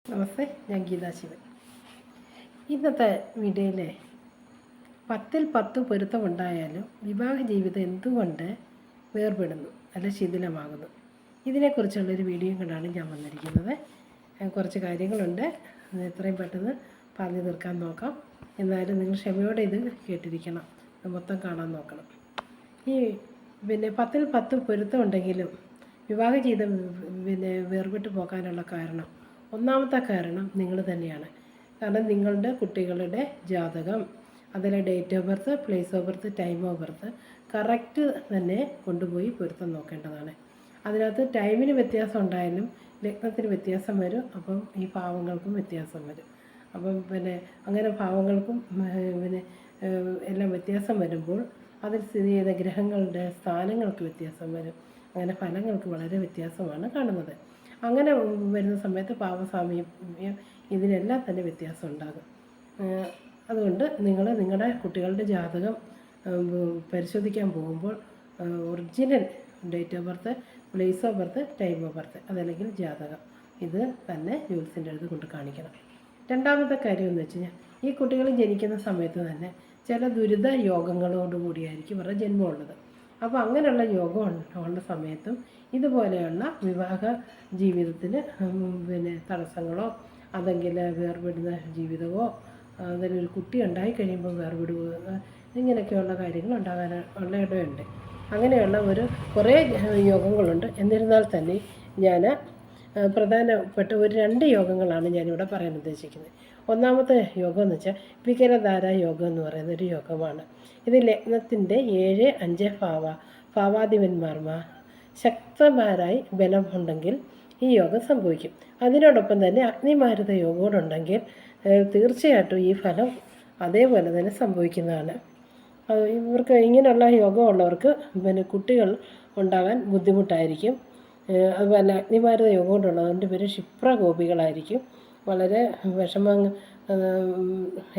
നമസ്തേ, ഞാൻ ഗീതാ ശിവൻ. ഇന്നത്തെ വീഡിയോയിൽ 10ൽ 10 പൊരുത്തമുണ്ടായാലും വിവാഹ ജീവിതം എന്തുകൊണ്ട് വേർപെടുന്നു അല്ല ശിഥിലമാകുന്നു, ഇതിനെക്കുറിച്ചുള്ളൊരു വീഡിയോ കൊണ്ടാണ് ഞാൻ വന്നിരിക്കുന്നത്. കുറച്ച് കാര്യങ്ങളുണ്ട്, എത്രയും പെട്ടെന്ന് പറഞ്ഞു തീർക്കാൻ നോക്കാം. എന്നാലും നിങ്ങൾ ക്ഷമയോടെ ഇത് കേട്ടിരിക്കണം, മൊത്തം കാണാൻ നോക്കണം. ഈ 10ൽ 10 പൊരുത്തമുണ്ടെങ്കിലും വിവാഹ ജീവിതം വേർപെട്ട് പോകാനുള്ള കാരണം, ഒന്നാമത്തെ കാരണം നിങ്ങൾ തന്നെയാണ്. കാരണം നിങ്ങളുടെ കുട്ടികളുടെ ജാതകം, അതിലെ date of birth, place of birth, time of birth correct തന്നെ കൊണ്ടുപോയി പൊരുത്തം നോക്കേണ്ടതാണ്. അതിനകത്ത് ടൈമിന് വ്യത്യാസം ഉണ്ടായാലും ലഗ്നത്തിന് വ്യത്യാസം വരും, അപ്പം ഈ ഭാവങ്ങൾക്കും വ്യത്യാസം വരും. അപ്പം അങ്ങനെ ഭാവങ്ങൾക്കും എല്ലാം വ്യത്യാസം വരുമ്പോൾ അതിൽ സ്ഥിതി ചെയ്ത ഗ്രഹങ്ങളുടെ സ്ഥാനങ്ങൾക്ക് വ്യത്യാസം വരും. അങ്ങനെ ഫലങ്ങൾക്ക് വളരെ വ്യത്യാസമാണ് കാണുന്നത്. അങ്ങനെ വരുന്ന സമയത്ത് പാവസാമ്യം ഇതിനെല്ലാം തന്നെ വ്യത്യാസം ഉണ്ടാകും. അതുകൊണ്ട് നിങ്ങൾ നിങ്ങളുടെ കുട്ടികളുടെ ജാതകം പരിശോധിക്കാൻ പോകുമ്പോൾ original date of birth, place of birth, time of birth, അതല്ലെങ്കിൽ ജാതകം, ഇത് തന്നെ ജ്യോത്സ്യൻ്റെ അടുത്ത് കൊണ്ട് കാണിക്കണം. രണ്ടാമത്തെ കാര്യം എന്ന് വെച്ച് കഴിഞ്ഞാൽ, ഈ കുട്ടികൾ ജനിക്കുന്ന സമയത്ത് തന്നെ ചില ദുരിത യോഗങ്ങളോടുകൂടിയായിരിക്കും ഇവരുടെ ജന്മമുള്ളത്. അപ്പോൾ അങ്ങനെയുള്ള യോഗം ഉള്ള സമയത്തും ഇതുപോലെയുള്ള വിവാഹ ജീവിതത്തിൽ തടസ്സങ്ങളോ അല്ലെങ്കിൽ വേർപെടുന്ന ജീവിതമോ, അതിലൊരു കുട്ടി ഉണ്ടായി കഴിയുമ്പോൾ വേർപെടുക, ഇങ്ങനെയൊക്കെയുള്ള കാര്യങ്ങൾ ഉണ്ടാകാൻ ഉള്ള ഇടമുണ്ട്. അങ്ങനെയുള്ള കുറേ യോഗങ്ങളുണ്ട്. എന്നിരുന്നാൽ തന്നെ ഞാൻ പ്രധാനപ്പെട്ട 2 യോഗങ്ങളാണ് ഞാനിവിടെ പറയാൻ ഉദ്ദേശിക്കുന്നത്. ഒന്നാമത്തെ യോഗം എന്ന് വെച്ചാൽ വികരധാര യോഗം എന്ന് പറയുന്നൊരു യോഗമാണ്. ഇത് ലഗ്നത്തിൻ്റെ 7, 5 ഭാവാധിപന്മാർമാർ ശക്തന്മാരായി ബലമുണ്ടെങ്കിൽ ഈ യോഗം സംഭവിക്കും. അതിനോടൊപ്പം തന്നെ അഗ്നിമാരുത യോഗോടുണ്ടെങ്കിൽ തീർച്ചയായിട്ടും ഈ ഫലം അതേപോലെ തന്നെ സംഭവിക്കുന്നതാണ്. ഇവർക്ക് ഇങ്ങനെയുള്ള യോഗമുള്ളവർക്ക് കുട്ടികൾ ഉണ്ടാകാൻ ബുദ്ധിമുട്ടായിരിക്കും. അതുപോലെ അഗ്നിമാരുത യോഗം കൊണ്ടുള്ളതുകൊണ്ട് ഇവർ ക്ഷിപ്രകോപികളായിരിക്കും. വളരെ വിഷമം,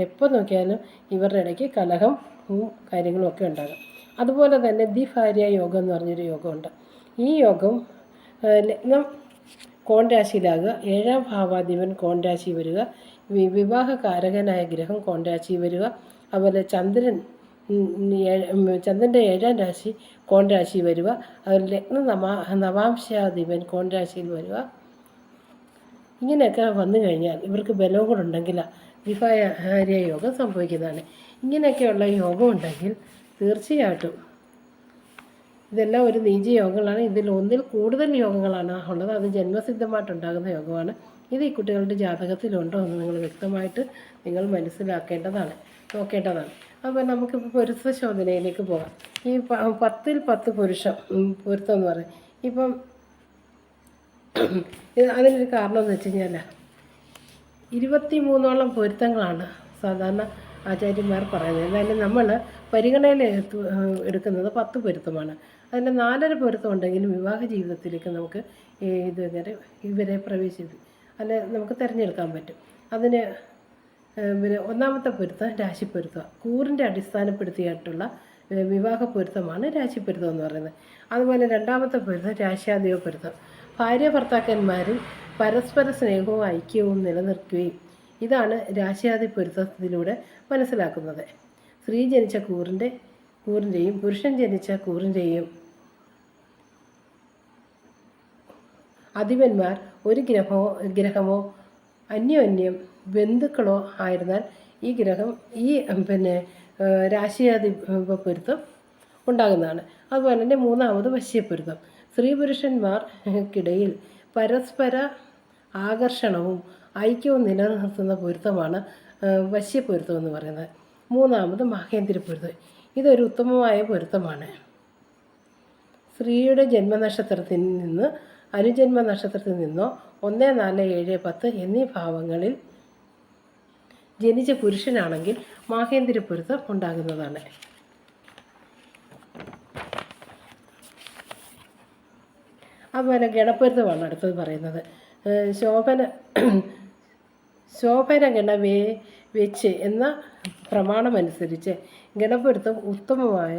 എപ്പോൾ നോക്കിയാലും ഇവരുടെ ഇടയ്ക്ക് കലഹവും കാര്യങ്ങളും ഒക്കെ ഉണ്ടാകും. അതുപോലെ തന്നെ ദ്വിഭാര്യ യോഗം എന്ന് പറഞ്ഞൊരു യോഗമുണ്ട്. ഈ യോഗം ലഗ്നം കോൺരാശിയിലാകുക, 7ാം ഭാവാധിപൻ കോൺരാശി വരിക, വിവാഹകാരകനായ ഗ്രഹം കോൺരാശി വരിക, അതുപോലെ ചന്ദ്രൻ്റെ 7ാം രാശി കോൺരാശി വരിക, അതുപോലെ ലഗ്നം നവാംശാധിപൻ കോൺരാശിയിൽ വരിക. ഇങ്ങനെയൊക്കെ വന്നു കഴിഞ്ഞാൽ ഇവർക്ക് ബലവും കൂടെ ഉണ്ടെങ്കിൽ ദ്വിഭാര്യ യോഗം സംഭവിക്കുന്നതാണ്. ഇങ്ങനെയൊക്കെയുള്ള യോഗം ഉണ്ടെങ്കിൽ തീർച്ചയായിട്ടും ഇതെല്ലാം ഒരു നീച യോഗങ്ങളാണ്. ഇതിൽ ഒന്നിൽ കൂടുതൽ യോഗങ്ങളാണ് ഉള്ളത്. അത് ജന്മസിദ്ധമായിട്ടുണ്ടാകുന്ന യോഗമാണ്. ഇത് ഈ കുട്ടികളുടെ ജാതകത്തിലുണ്ടോ എന്ന് നിങ്ങൾ വ്യക്തമായിട്ട് നിങ്ങൾ മനസ്സിലാക്കേണ്ടതാണ്, നോക്കേണ്ടതാണ്. അപ്പോൾ നമുക്കിപ്പോൾ പുരുഷശോധനയിലേക്ക് പോകാം. ഈ 10ൽ 10 പൊരുത്തം എന്ന് പറയും. ഇപ്പം അതിനൊരു കാരണം എന്ന് വെച്ച് കഴിഞ്ഞാൽ 23ഓളം പൊരുത്തങ്ങളാണ് സാധാരണ ആചാര്യന്മാർ പറയുന്നത്. എന്നാലും നമ്മൾ പരിഗണനയിൽ എടുക്കുന്നത് 10 പൊരുത്തമാണ്. അതിൻ്റെ 4.5 പൊരുത്തം ഉണ്ടെങ്കിലും വിവാഹ ജീവിതത്തിലേക്ക് നമുക്ക് ഇവരെ അല്ലെ നമുക്ക് തിരഞ്ഞെടുക്കാൻ പറ്റും. അതിന് ഒന്നാമത്തെ പൊരുത്തം രാശിപ്പൊരുത്തം, കൂറിൻ്റെ അടിസ്ഥാനപ്പെടുത്തിയിട്ടുള്ള വിവാഹ പൊരുത്തമാണ് രാശിപ്പൊരുത്തം എന്ന് പറയുന്നത്. അതുപോലെ രണ്ടാമത്തെ പൊരുത്തം രാശ്യാധിപ പൊരുത്തം, ഭാര്യ ഭർത്താക്കന്മാരിൽ പരസ്പര സ്നേഹവും ഐക്യവും നിലനിർത്തുകയും, ഇതാണ് രാശ്യാധി പൊരുത്തത്തിലൂടെ മനസ്സിലാക്കുന്നത്. സ്ത്രീ ജനിച്ച കൂറിൻ്റെയും പുരുഷൻ ജനിച്ച കൂറിൻ്റെയും അധിപന്മാർ ഒരു ഗ്രഹമോ അന്യോന്യം ബന്ധുക്കളോ ആയിരുന്നാൽ ഈ രാശിയാധിപ പൊരുത്തം ഉണ്ടാകുന്നതാണ്. അതുപോലെ തന്നെ മൂന്നാമത് വശ്യപ്പൊരുത്തം, സ്ത്രീ പുരുഷന്മാർക്കിടയിൽ പരസ്പര ആകർഷണവും ഐക്യവും നിലനിർത്തുന്ന പൊരുത്തമാണ് വശ്യപ്പൊരുത്തം എന്ന് പറയുന്നത്. മൂന്നാമത് മഹേന്ദ്രപ്പൊരുത്തം, ഇതൊരു ഉത്തമമായ പൊരുത്തമാണ്. സ്ത്രീയുടെ ജന്മനക്ഷത്രത്തിൽ നിന്ന് അനുജന്മ നക്ഷത്രത്തിൽ നിന്നോ 1, 4, 7, 10 എന്നീ ഭാവങ്ങളിൽ ജനിച്ച പുരുഷനാണെങ്കിൽ മഹേന്ദ്രപ്പൊരുത്തം ഉണ്ടാകുന്നതാണ്. അതുപോലെ ഗണപ്പൊരുത്തമാണ് അടുത്തത് പറയുന്നത്. ശോഭന ഗണവേ വെച്ച് എന്ന പ്രമാണമനുസരിച്ച് ഗണപ്പൊരുത്തം ഉത്തമമായ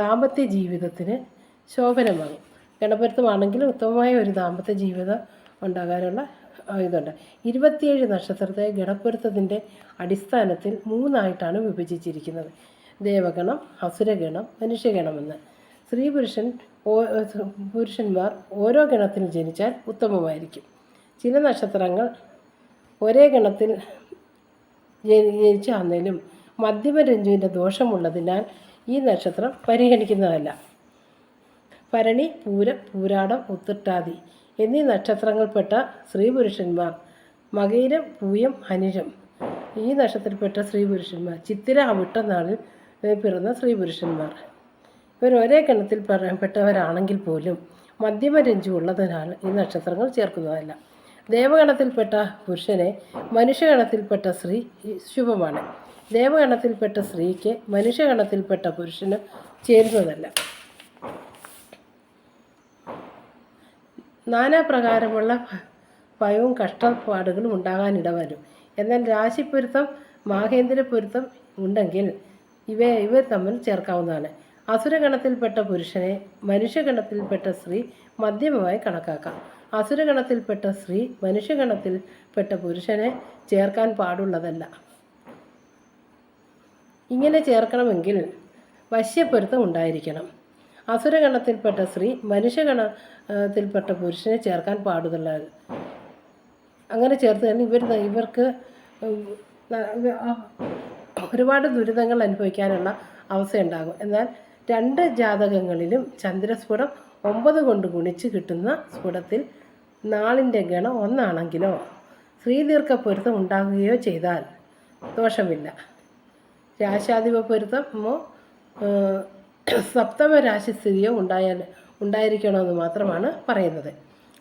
ദാമ്പത്യ ജീവിതത്തിന് ശോഭനമാകും. ഗണപ്പൊരുത്തമാണെങ്കിൽ ഉത്തമമായ ഒരു ദാമ്പത്യ ജീവിതം ഉണ്ടാകാനുള്ള ഇതുണ്ട്. 27 നക്ഷത്രത്തെ ഗണപ്പൊരുത്തത്തിൻ്റെ അടിസ്ഥാനത്തിൽ 3ആയിട്ടാണ് വിഭജിച്ചിരിക്കുന്നത്: ദേവഗണം, അസുരഗണം, മനുഷ്യഗണമെന്ന്. സ്ത്രീ പുരുഷന്മാർ ഓരോ ഗണത്തിൽ ജനിച്ചാൽ ഉത്തമമായിരിക്കും. ചില നക്ഷത്രങ്ങൾ ഒരേ ഗണത്തിൽ ജനിച്ചാണെങ്കിലും മധ്യമരഞ്ജുവിൻ്റെ ദോഷമുള്ളതിനാൽ ഈ നക്ഷത്രം പരിഗണിക്കുന്നതല്ല. ഭരണി, പൂരം, പൂരാടം, ഉത്രട്ടാതി എന്നീ നക്ഷത്രങ്ങളിൽപ്പെട്ട സ്ത്രീ പുരുഷന്മാർ, മകയിരം, പൂയം, അനിഴം ഈ നക്ഷത്രത്തിൽപ്പെട്ട സ്ത്രീ പുരുഷന്മാർ, ചിത്തിര, അവിട്ട നാളിൽ പിറന്ന സ്ത്രീ പുരുഷന്മാർ ഇവർ ഒരേ ഗണത്തിൽ പെട്ടവരാണെങ്കിൽ പോലും മധ്യമരഞ്ജു ഉള്ളതിനാൽ ഈ നക്ഷത്രങ്ങൾ ചേർക്കുന്നതല്ല. ദേവഗണത്തിൽപ്പെട്ട പുരുഷനെ മനുഷ്യഗണത്തിൽപ്പെട്ട സ്ത്രീ ശുഭമാണ്. ദേവഗണത്തിൽപ്പെട്ട സ്ത്രീക്ക് മനുഷ്യഗണത്തിൽപ്പെട്ട പുരുഷന് ചേരുന്നതല്ല. നാനാപ്രകാരമുള്ള ഭയവും കഷ്ടപ്പാടുകളും ഉണ്ടാകാനിടവരും. എന്നാൽ രാശിപ്പൊരുത്തം, മാഹേന്ദ്രപ്പൊരുത്തം ഉണ്ടെങ്കിൽ ഇവ തമ്മിൽ ചേർക്കാവുന്നതാണ്. അസുരഗണത്തിൽപ്പെട്ട പുരുഷനെ മനുഷ്യഗണത്തിൽപ്പെട്ട സ്ത്രീ മധ്യമമായി കണക്കാക്കാം. അസുരഗണത്തിൽപ്പെട്ട സ്ത്രീ മനുഷ്യഗണത്തിൽപ്പെട്ട പുരുഷനെ ചേർക്കാൻ പാടുള്ളതല്ല. ഇങ്ങനെ ചേർക്കണമെങ്കിൽ വശ്യപ്പൊരുത്തം ഉണ്ടായിരിക്കണം. അസുരഗണത്തിൽപ്പെട്ട സ്ത്രീ മനുഷ്യഗണത്തിൽപ്പെട്ട പുരുഷനെ ചേർക്കാൻ പാടുള്ള. അങ്ങനെ ചേർത്ത് കഴിഞ്ഞാൽ ഇവർക്ക് ഒരുപാട് ദുരിതങ്ങൾ അനുഭവിക്കാനുള്ള അവസ്ഥയുണ്ടാകും. എന്നാൽ 2 ജാതകങ്ങളിലും ചന്ദ്രസ്ഫുടം 9 കൊണ്ട് ഗുണിച്ച് കിട്ടുന്ന സ്ഫുടത്തിൽ നാളിൻ്റെ ഗണം 1 ആണെങ്കിലോ സ്ത്രീദീർഘ പൊരുത്തം ഉണ്ടാകുകയോ ചെയ്താൽ ദോഷമില്ല. രാശാധിപ പൊരുത്തമോ സപ്തമ രാശിസ്ഥിതിയോ ഉണ്ടായിരിക്കണമെന്ന് മാത്രമാണ് പറയുന്നത്.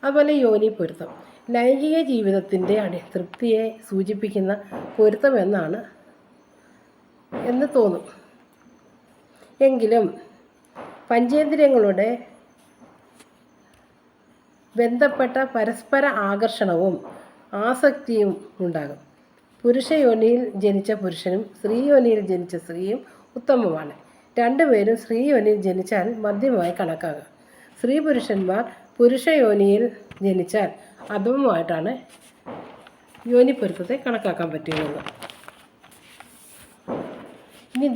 അതുപോലെ യോനി പൊരുത്തം ലൈംഗിക ജീവിതത്തിൻ്റെ തൃപ്തിയെ സൂചിപ്പിക്കുന്ന പൊരുത്തം എന്ന് തോന്നും. എങ്കിലും പഞ്ചേന്ദ്രിയങ്ങളുടെ ബന്ധപ്പെട്ട പരസ്പര ആകർഷണവും ആസക്തിയും ഉണ്ടാകും. പുരുഷയോനിയിൽ ജനിച്ച പുരുഷനും സ്ത്രീയോനിയിൽ ജനിച്ച സ്ത്രീയും ഉത്തമമാണ്. രണ്ടുപേരും സ്ത്രീയോനിയിൽ ജനിച്ചാൽ മധ്യമമായി കണക്കാക്കുക. സ്ത്രീ പുരുഷന്മാർ പുരുഷയോനിയിൽ ജനിച്ചാൽ അധമമായിട്ടാണ് യോനിപ്പൊരുത്തത്തെ കണക്കാക്കാൻ പറ്റുന്നത്. ഇനി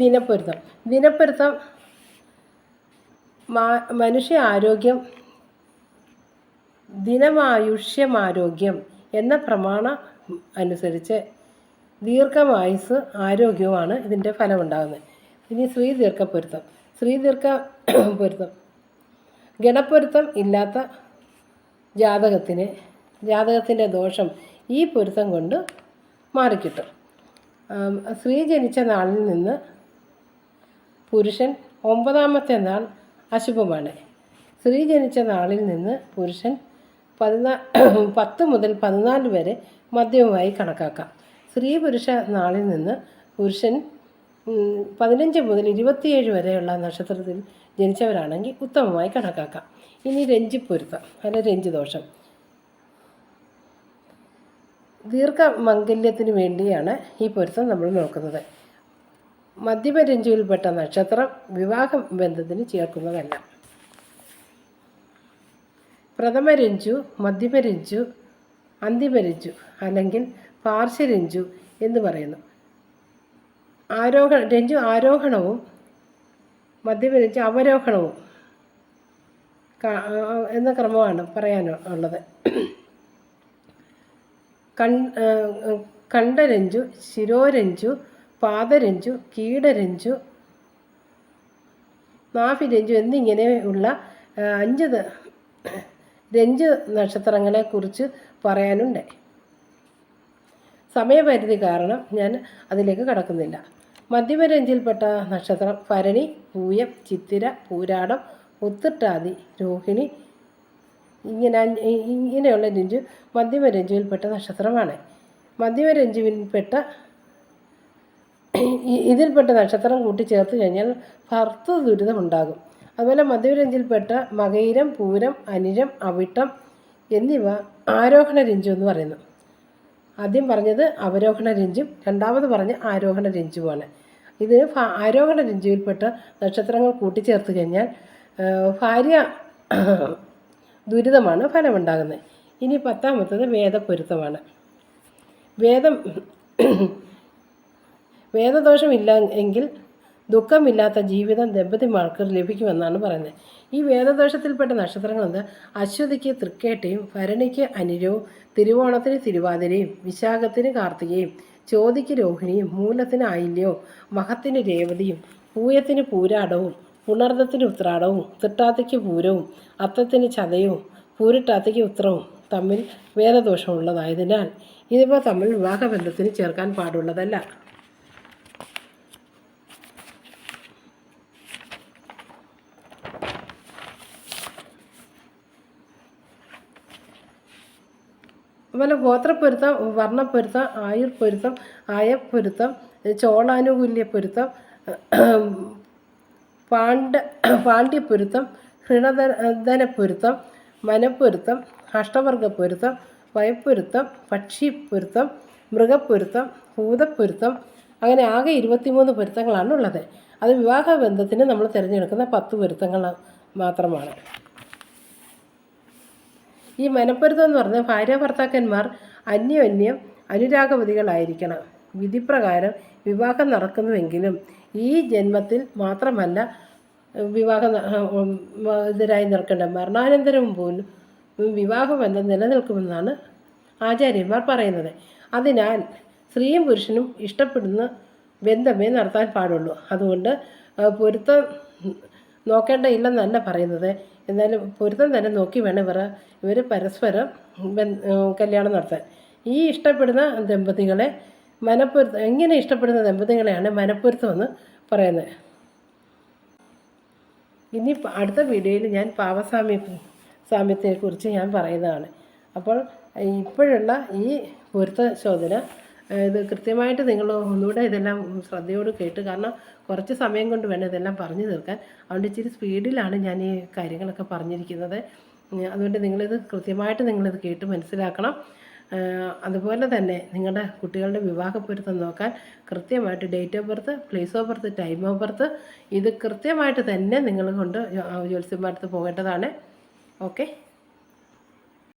ദിനപ്പൊരുത്തം മനുഷ്യ ആരോഗ്യം, ദിനമായുഷ്യമാരോഗ്യം എന്ന പ്രമാണം അനുസരിച്ച് ദീർഘമായുസ് ആരോഗ്യവുമാണ് ഇതിൻ്റെ ഫലമുണ്ടാകുന്നത്. ഇനി സ്ത്രീദീർഘ പൊരുത്തം ഗണപ്പൊരുത്തം ഇല്ലാത്ത ജാതകത്തിൻ്റെ ദോഷം ഈ പൊരുത്തം കൊണ്ട് മാറിക്കിട്ടും. സ്ത്രീ ജനിച്ച നാളിൽ നിന്ന് പുരുഷൻ 9ാമത്തെ നാൾ അശുഭമാണ്. സ്ത്രീ ജനിച്ച നാളിൽ നിന്ന് പുരുഷൻ 10 മുതൽ 14 വരെ മധ്യമമായി കണക്കാക്കാം. സ്ത്രീ പുരുഷ നാളിൽ നിന്ന് പുരുഷൻ 15 മുതൽ 27 വരെയുള്ള നക്ഷത്രത്തിൽ ജനിച്ചവരാണെങ്കിൽ ഉത്തമമായി കണക്കാക്കാം. ഇനി രഞ്ജിപ്പൊരുത്തം രഞ്ജി ദോഷം. ദീർഘമംഗല്യത്തിന് വേണ്ടിയാണ് ഈ പൊരുത്തം നമ്മൾ നോക്കുന്നത്. മധ്യമരഞ്ജുവിൽപ്പെട്ട നക്ഷത്രം വിവാഹ ബന്ധത്തിന് ചേർക്കുന്നതല്ല. പ്രഥമരഞ്ജു, മധ്യമരഞ്ജു, അന്തിമരഞ്ജു അല്ലെങ്കിൽ പാർശ്വരഞ്ജു എന്ന് പറയുന്നു. രഞ്ജു ആരോഹണവും മധ്യമരഞ്ജു അവരോഹണവും എന്ന ക്രമമാണ് പറയാനുള്ളത്. കണ്ഠരഞ്ജു, ശിരോരഞ്ജു, പാദരഞ്ജു, കീടരഞ്ജു, നാഭിരഞ്ജു എന്നിങ്ങനെയുള്ള 5 രഞ്ജു നക്ഷത്രങ്ങളെക്കുറിച്ച് പറയാനുണ്ട്. സമയപരിധി കാരണം ഞാൻ അതിലേക്ക് കടക്കുന്നില്ല. മധ്യമരഞ്ജിൽപ്പെട്ട നക്ഷത്രം ഭരണി, പൂയം, ചിത്തിര, പൂരാടം, ഉത്രട്ടാതി, രോഹിണി ഇങ്ങനെയുള്ള രഞ്ജു മധ്യമരഞ്ജുവിൽപ്പെട്ട നക്ഷത്രമാണ്. ഇതിൽപ്പെട്ട നക്ഷത്രം കൂട്ടിച്ചേർത്ത് കഴിഞ്ഞാൽ ഭർത്തൃ ദുരിതം ഉണ്ടാകും. അതുപോലെ മധ്യമരഞ്ജിൽപ്പെട്ട മകയിരം, പൂരം, അനിഴം, അവിട്ടം എന്നിവ ആരോഹണ രഞ്ജു എന്ന് പറയുന്നു. ആദ്യം പറഞ്ഞത് അവരോഹണ രഞ്ജും രണ്ടാമത് പറഞ്ഞ ആരോഹണ രഞ്ജുവാണ്. ഇത് ആരോഹണ രഞ്ജുവിൽപ്പെട്ട നക്ഷത്രങ്ങൾ കൂട്ടിച്ചേർത്ത് കഴിഞ്ഞാൽ ഭാര്യ ദുരിതമാണ് ഫലമുണ്ടാകുന്നത്. ഇനി 10ാമത്തത് വേദപ്പൊരുത്തമാണ്. വേദം വേദദോഷമില്ല എങ്കിൽ ദുഃഖമില്ലാത്ത ജീവിതം ദമ്പതിമാർക്ക് ലഭിക്കുമെന്നാണ് പറയുന്നത്. ഈ വേദദോഷത്തിൽപ്പെട്ട നക്ഷത്രങ്ങൾ എന്താ? അശ്വതിക്ക് തൃക്കേട്ടയും, ഭരണിക്ക് അനിരവും, തിരുവോണത്തിന് തിരുവാതിരയും, വിശാഖത്തിന് കാർത്തികയും, ചോതിക്ക് രോഹിണിയും, മൂലത്തിന് ആയില്യവും, മഹത്തിന് രേവതിയും, പൂയത്തിന് പൂരാടവും, പുണർദത്തിന് ഉത്രാടവും, തൃട്ടാത്തിക്ക് പൂരവും, അത്തത്തിന് ചതയവും, പൂരിട്ടാത്തിക്ക് ഉത്രവും തമ്മിൽ വേദദോഷമുള്ളതായതിനാൽ ഇതിവ തമ്മിൽ വിവാഹബന്ധത്തിന് ചേർക്കാൻ പാടുള്ളതല്ല. അതുപോലെ ഗോത്രപ്പൊരുത്തം, വർണ്ണപ്പൊരുത്തം, ആയുർപ്പൊരുത്തം, ആയപ്പൊരുത്തം, ചോളാനുകൂല്യപ്പൊരുത്തം, പാണ്ഡ്യപ്പൊരുത്തം, ഹൃണധനപ്പൊരുത്തം, മനപ്പൊരുത്തം, അഷ്ടവർഗപ്പൊരുത്തം, വയപ്പൊരുത്തം, പക്ഷിപ്പൊരുത്തം, മൃഗപ്പൊരുത്തം, ഭൂതപ്പൊരുത്തം, അങ്ങനെ ആകെ 23 പൊരുത്തങ്ങളാണ് ഉള്ളത്. അത് വിവാഹബന്ധത്തിന് നമ്മൾ തിരഞ്ഞെടുക്കുന്ന 10 പൊരുത്തങ്ങൾ മാത്രമാണ്. ഈ മനപ്പൊരുത്തം എന്ന് പറഞ്ഞാൽ ഭാര്യ ഭർത്താക്കന്മാർ അന്യോന്യം അനുരാഗവതികളായിരിക്കണം. വിധിപ്രകാരം വിവാഹം നടക്കുന്നുവെങ്കിലും ഈ ജന്മത്തിൽ മാത്രമല്ല വിവാഹം ഇതിനായി നിൽക്കേണ്ട, മരണാനന്തരവും പോലും വിവാഹബന്ധം നിലനിൽക്കുമെന്നാണ് ആചാര്യന്മാർ പറയുന്നത്. അതിനാൽ സ്ത്രീയും പുരുഷനും ഇഷ്ടപ്പെടുന്ന ബന്ധമേ നടത്താൻ പാടുള്ളൂ. അതുകൊണ്ട് പൊരുത്തം നോക്കേണ്ട ഇല്ലെന്നല്ല പറയുന്നത്. എന്നാലും പൊരുത്തം തന്നെ നോക്കി വേണം ഇവർ പരസ്പരം കല്യാണം നടത്താൻ. ഈ ഇഷ്ടപ്പെടുന്ന ദമ്പതികളെ എങ്ങനെ ഇഷ്ടപ്പെടുന്ന ദമ്പതികളെയാണ് മനപ്പൊരുത്തം എന്ന് പറയുന്നത്. ഇനി അടുത്ത വീഡിയോയിൽ ഞാൻ സാമ്യത്തെക്കുറിച്ച് ഞാൻ പറയുന്നതാണ്. അപ്പോൾ ഇപ്പോഴുള്ള ഈ പൊരുത്ത ശോധന ഇത് കൃത്യമായിട്ട് നിങ്ങൾ ഒന്നുകൂടെ ഇതെല്ലാം ശ്രദ്ധയോട് കേട്ട്, കാരണം കുറച്ച് സമയം കൊണ്ട് വേണം ഇതെല്ലാം പറഞ്ഞു തീർക്കാൻ. അതുകൊണ്ട് ഇച്ചിരി സ്പീഡിലാണ് ഞാൻ ഈ കാര്യങ്ങളൊക്കെ പറഞ്ഞിരിക്കുന്നത്. അതുകൊണ്ട് നിങ്ങളിത് കൃത്യമായിട്ട് നിങ്ങളിത് കേട്ട് മനസ്സിലാക്കണം. അതുപോലെ തന്നെ നിങ്ങളുടെ കുട്ടികളുടെ വിവാഹപ്പൊരുത്തം നോക്കാൻ കൃത്യമായിട്ട് date of birth, place of birth, time of birth ഇത് കൃത്യമായിട്ട് തന്നെ നിങ്ങൾ കൊണ്ട് ജ്യോത്സ്യന്മാരുടെ അടുത്ത് പോകേണ്ടതാണ്. ഓക്കെ.